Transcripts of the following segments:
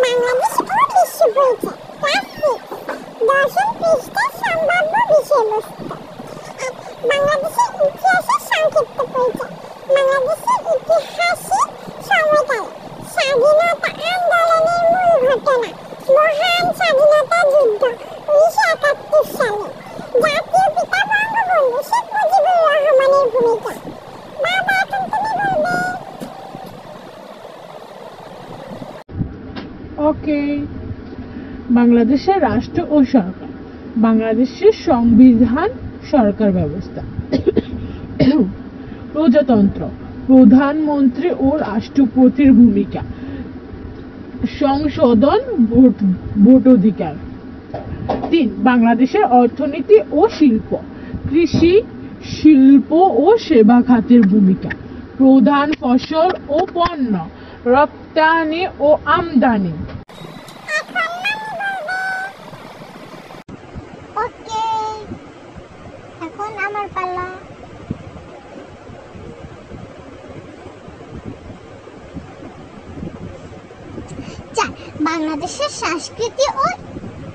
বাংলাদেশ ও বিশ্ব পরিচয় ক্লাস 6 দর্শন পৃষ্ঠার সম্ভাব্য বিষয়বস্তু। বাংলাদেশের ইতিহাসের সংক্ষিপ্ত পরিচয়। বাংলাদেশের ঐতিহাসিক সময়কাল স্বাধীনতা আন্দোলনের মূল ঘটনা মহান স্বাধীনতা যুদ্ধ 1971 সালে। জাতীয় পিতা বঙ্গবন্ধু শেখ মুজিবুর রহমানের ভূমিকা। বাবা এখন তুমি বলবে। ওকে, বাংলাদেশের রাষ্ট্র ও সরকার। বাংলাদেশের সংবিধান সরকার ব্যবস্থা। প্রজাতন্ত্র, প্রধানমন্ত্রী ও রাষ্ট্রপতির ভূমিকা। সংশোধন, ভোটাধিকার। 3. বাংলাদেশের অর্থনীতি ও শিল্প। কৃষি, শিল্প ও সেবা খাতের ভূমিকা। প্রধান ফসল ও পণ্য, রপ্তানি ও আমদানি। ওকে, এখন আমার পালা। বাংলাদেশের সংস্কৃতি ও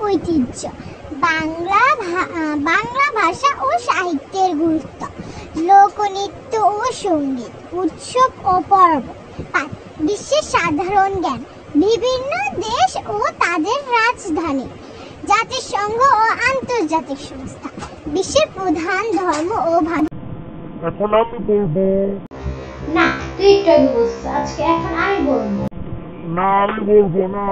ঐতিহ্য। বাংলা ভাষা ও সাহিত্যের গুরুত্ব। লোকনৃত্য ও সঙ্গীত, উৎসব ও পর্ব। 5. বিশ্বের সাধারণ জ্ঞান। বিভিন্ন দেশ ও তাদের রাজধানী, জাতিসংঘ ও আন্তর্জাতিক সংস্থা। বিশ্বের প্রধান ধর্ম ও ভাষা। এখন আমি বলবো। না, তুই একটু আগে বলছিস, আজকে এখন আমি বলবো। না, আমি বলবো না।